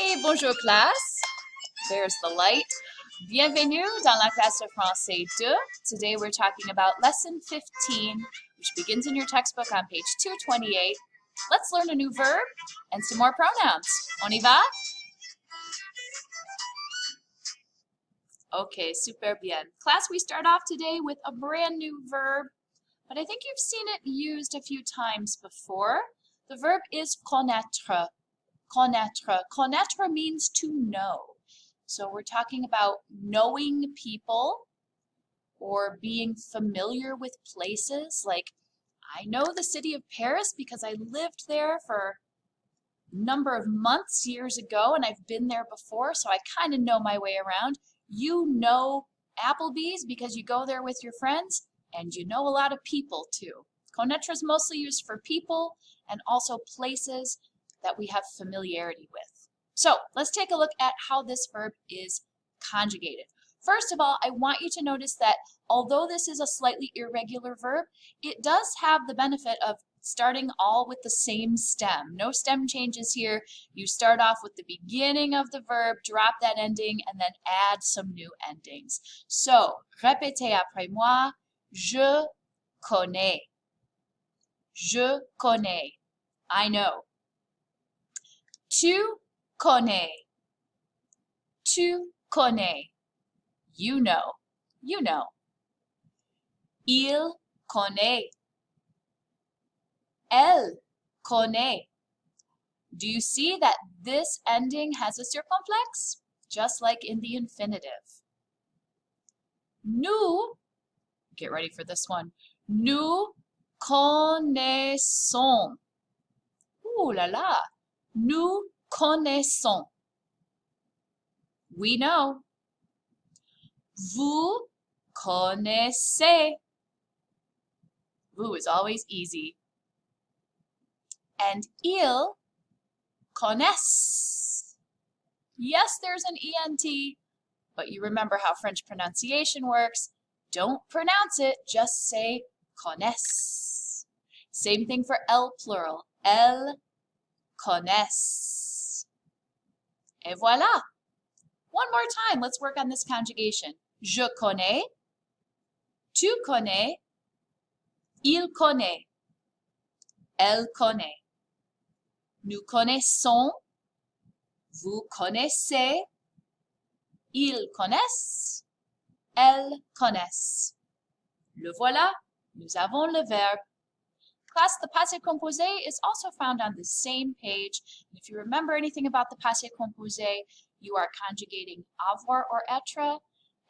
Hey, bonjour classe. There's the light. Bienvenue dans la classe de français 2. Today we're talking about lesson 15, which begins in your textbook on page 228. Let's learn a new verb and some more pronouns. On y va? Okay, super bien. Class, we start off today with a brand new verb, but I think you've seen it used a few times before. The verb is connaître. Connaître. Connaître means to know. So we're talking about knowing people or being familiar with places. Like, I know the city of Paris because I lived there for a number of months years ago and I've been there before, so I kind of know my way around. You know Applebee's because you go there with your friends, and you know a lot of people too. Connaître is mostly used for people and also places that we have familiarity with. So let's take a look at how this verb is conjugated. First of all, I want you to notice that although this is a slightly irregular verb, it does have the benefit of starting all with the same stem. No stem changes here. You start off with the beginning of the verb, drop that ending, and then add some new endings. So, répétez après moi. Je connais. Je connais. I know. Tu connais. Tu connais. You know. You know. Il connaît. Elle connaît. Do you see that this ending has a circumflex? Just like in the infinitive. Nous, get ready for this one. Nous connaissons. Ooh la la. Nous connaissons. We know. Vous connaissez. Vous is always easy. And ils connaissent. Yes, there's an ENT, but you remember how French pronunciation works. Don't pronounce it, just say connaissent. Same thing for elle plural. Elles connaissent. Et voilà. One more time, let's work on this conjugation. Je connais. Tu connais. Il connaît. Elle connaît. Nous connaissons. Vous connaissez. Ils connaissent. Elles connaissent. Le voilà. Nous avons le verbe. Class, the passé composé is also found on the same page. If you remember anything about the passé composé, you are conjugating avoir or être,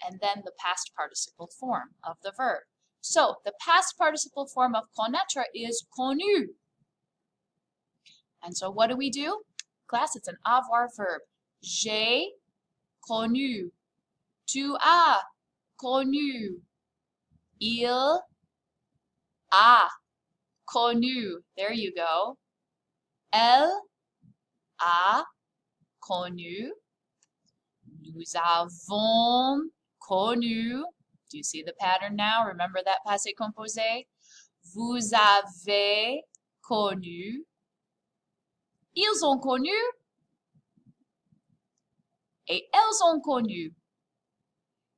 and then the past participle form of the verb. So, the past participle form of connaître is connu. And so what do? Class, it's an avoir verb. J'ai connu. Tu as connu. Il a connu. There you go. Elle a connu. Nous avons connu. Do you see the pattern now? Remember that passé composé? Vous avez connu. Ils ont connu. Et elles ont connu.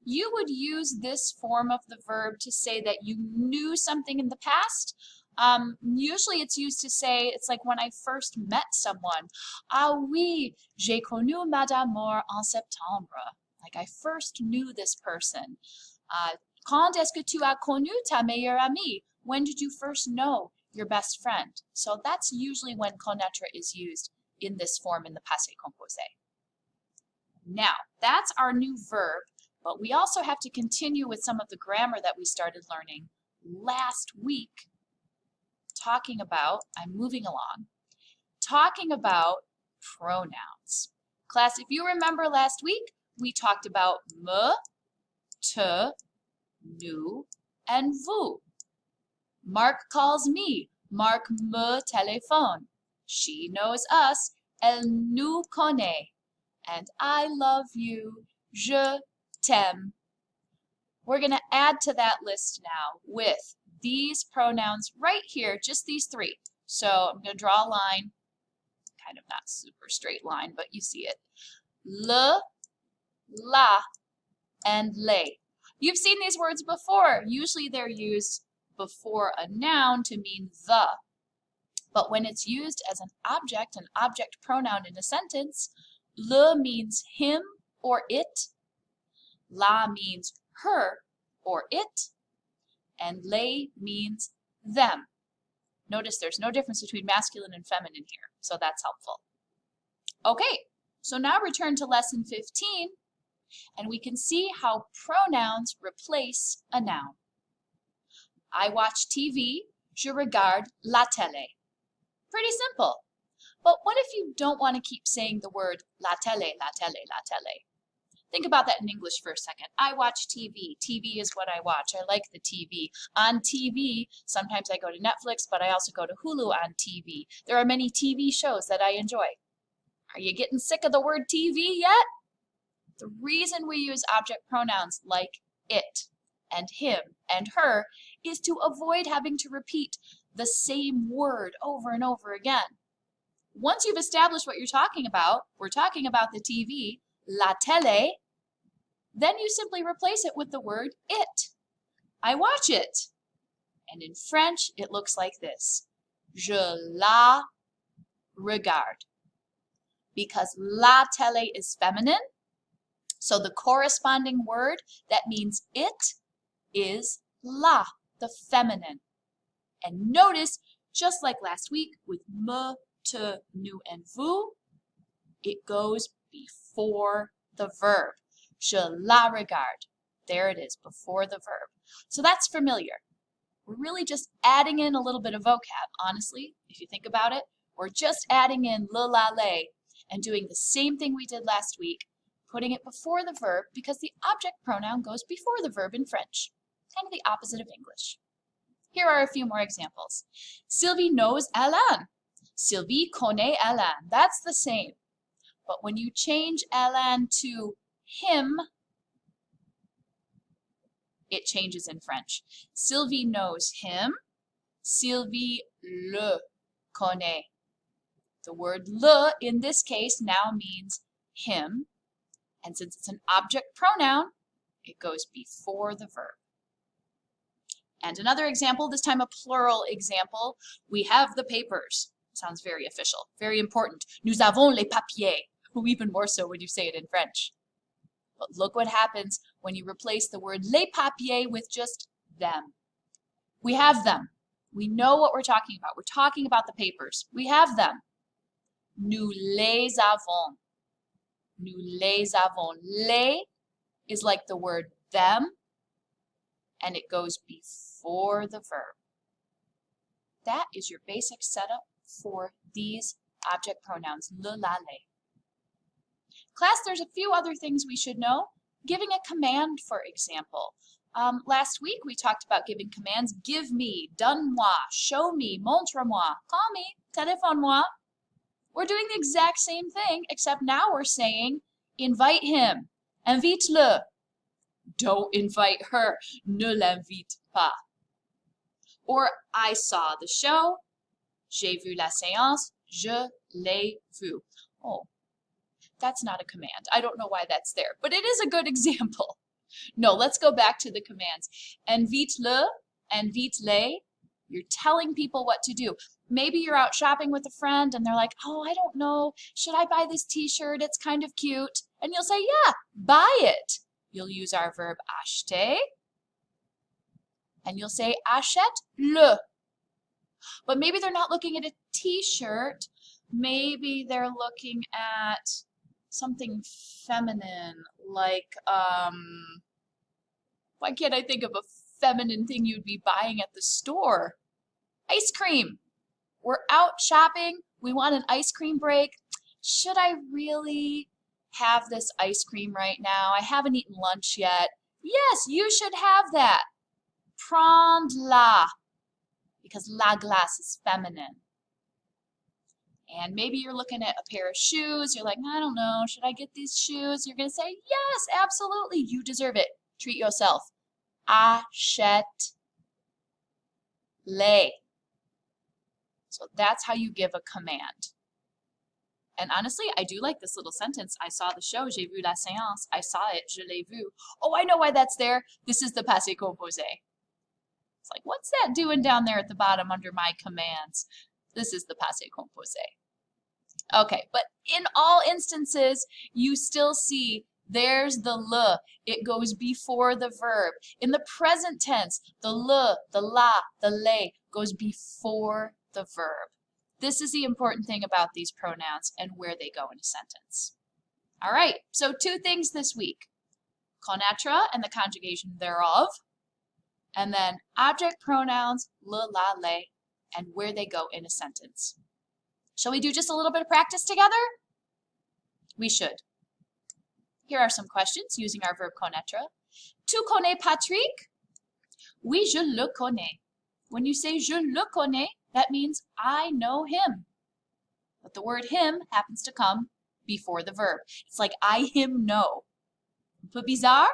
You would use this form of the verb to say that you knew something in the past. Usually it's used to say, it's like when I first met someone. Ah oui, j'ai connu Madame Moore en septembre. Like I first knew this person. Quand est-ce que tu as connu ta meilleure amie? When did you first know your best friend? So that's usually when connaître is used in this form in the passé composé. Now, that's our new verb, but we also have to continue with some of the grammar that we started learning last week. I'm moving along, talking about pronouns. Class, if you remember last week, we talked about me, te, nous, and vous. Mark calls me. Mark me téléphone. She knows us. Elle nous connaît. And I love you. Je t'aime. We're going to add to that list now with these pronouns right here, just these three. So I'm going to draw a line kind of not super straight line, but you see it. Le, la, and les. You've seen these words before. Usually they're used before a noun to mean the. But when it's used as an object pronoun in a sentence, le means him or it, la means her or it, and les means them. Notice there's no difference between masculine and feminine here, so that's helpful. Okay, so now return to lesson 15, and we can see how pronouns replace a noun. I watch TV, je regarde la télé. Pretty simple. But what if you don't want to keep saying the word la télé, la télé, la télé? Think about that in English for a second. I watch TV. TV is what I watch. I like the TV. On TV, sometimes I go to Netflix, but I also go to Hulu on TV. There are many TV shows that I enjoy. Are you getting sick of the word TV yet? The reason we use object pronouns like it and him and her is to avoid having to repeat the same word over and over again. Once you've established what you're talking about, we're talking about the TV, la télé, then you simply replace it with the word it. I watch it. And in French, it looks like this. Je la regarde. Because la télé is feminine, so the corresponding word that means it is la, the feminine. And notice, just like last week with me, te, nous, and vous, it goes before the verb. Je la regarde. There it is, before the verb. So that's familiar. We're really just adding in a little bit of vocab, honestly, if you think about it. We're just adding in le, la, les, and doing the same thing we did last week, putting it before the verb because the object pronoun goes before the verb in French. Kind of the opposite of English. Here are a few more examples. Sylvie knows Alain. Sylvie connaît Alain. That's the same. But when you change Alain to him, it changes in French. Sylvie knows him. Sylvie le connaît. The word le in this case now means him. And since it's an object pronoun, it goes before the verb. And another example, this time a plural example, we have the papers. Sounds very official, very important. Nous avons les papiers. Even more so when you say it in French. But look what happens when you replace the word les papiers with just them. We have them. We know what we're talking about. We're talking about the papers. We have them. Nous les avons. Nous les avons. Les is like the word them, and it goes before the verb. That is your basic setup for these object pronouns, le, la, les. Class, there's a few other things we should know. Giving a command, for example. Last week we talked about giving commands. Give me, donne-moi, show me, montre-moi, call me, téléphone-moi. We're doing the exact same thing, except now we're saying, invite him, invite-le. Don't invite her, ne l'invite pas. Or, I saw the show, j'ai vu la séance, je l'ai vu. Oh, that's not a command. I don't know why that's there, but it is a good example. No, let's go back to the commands. Invite-le, invite-les. You're telling people what to do. Maybe you're out shopping with a friend and they're like, oh, I don't know. Should I buy this t-shirt? It's kind of cute. And you'll say, yeah, buy it. You'll use our verb acheter. And you'll say achète-le. But maybe they're not looking at a t-shirt. Maybe they're looking at something feminine, like, why can't I think of a feminine thing you'd be buying at the store? Ice cream. We're out shopping. We want an ice cream break. Should I really have this ice cream right now? I haven't eaten lunch yet. Yes, you should have that. Prendre-la, because la glace is feminine. And maybe you're looking at a pair of shoes. You're like, I don't know. Should I get these shoes? You're going to say, yes, absolutely. You deserve it. Treat yourself. Achète-les. So that's how you give a command. And honestly, I do like this little sentence. I saw the show, j'ai vu la séance. I saw it, je l'ai vu. Oh, I know why that's there. This is the passé composé. It's like, what's that doing down there at the bottom under my commands? This is the passé composé. Okay, but in all instances, you still see there's the le. It goes before the verb. In the present tense, the le, the la, the le goes before the verb. This is the important thing about these pronouns and where they go in a sentence. All right, so 2 things this week. Connaître and the conjugation thereof, and then object pronouns, le, la, le, and where they go in a sentence. Shall we do just a little bit of practice together? We should. Here are some questions using our verb connaître. Tu connais Patrick? Oui, je le connais. When you say je le connais, that means I know him. But the word him happens to come before the verb. It's like I him know. Un peu bizarre?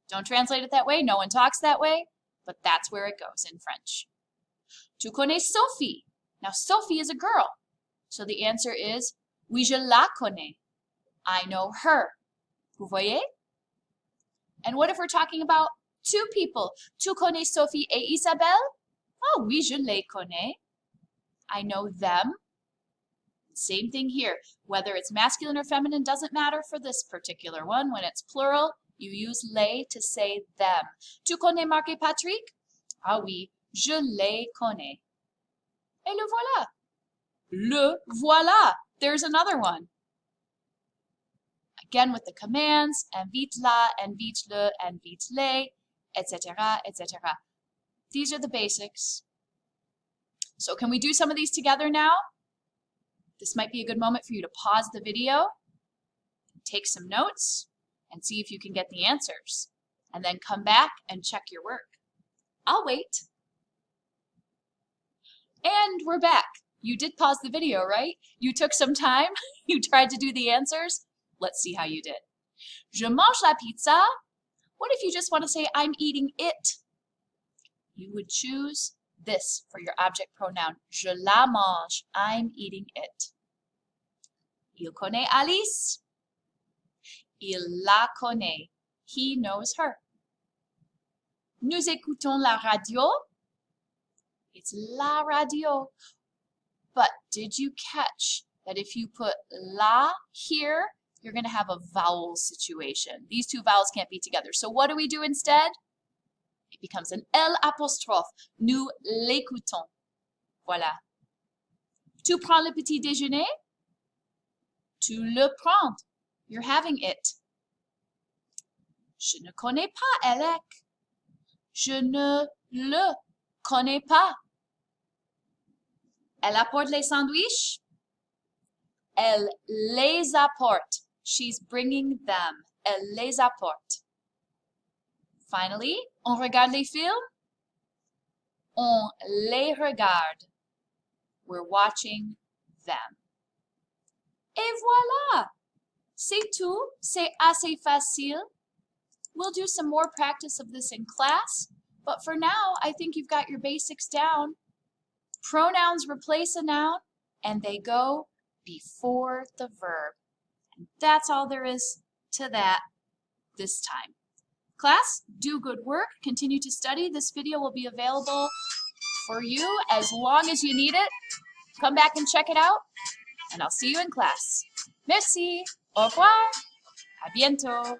Don't translate it that way. No one talks that way. But that's where it goes in French. Tu connais Sophie? Now Sophie is a girl. So the answer is oui, je la connais. I know her. Vous voyez? And what if we're talking about 2 people? Tu connais Sophie et Isabelle? Oh, oui, je les connais. I know them. Same thing here. Whether it's masculine or feminine doesn't matter for this particular one. When it's plural, you use les to say them. Tu connais Marc et Patrick? Ah oui, je les connais. Et le voilà. Le voilà. There's another one. Again with the commands, invite la, invite le, invite les, etc., etc. These are the basics. So can we do some of these together now? This might be a good moment for you to pause the video, take some notes, and see if you can get the answers. And then come back and check your work. I'll wait. And we're back. You did pause the video, right? You took some time. You tried to do the answers. Let's see how you did. Je mange la pizza. What if you just want to say, I'm eating it? You would choose this for your object pronoun. Je la mange. I'm eating it. Il connaît Alice. Il la connaît. He knows her. Nous écoutons la radio. It's la radio. But did you catch that if you put la here, you're going to have a vowel situation. These 2 vowels can't be together. So what do we do instead? It becomes an L apostrophe. Nous l'écoutons. Voilà. Tu prends le petit déjeuner? Tu le prends. You're having it. Je ne connais pas Alec. Je ne le connais pas. Elle apporte les sandwichs? Elle les apporte. She's bringing them. Elle les apporte. Finally, on regarde les films? On les regarde. We're watching them. Et voilà! C'est tout. C'est assez facile. We'll do some more practice of this in class, but for now, I think you've got your basics down. Pronouns replace a noun, and they go before the verb. And that's all there is to that this time. Class, do good work. Continue to study. This video will be available for you as long as you need it. Come back and check it out, and I'll see you in class. Merci. Au revoir. À bientôt.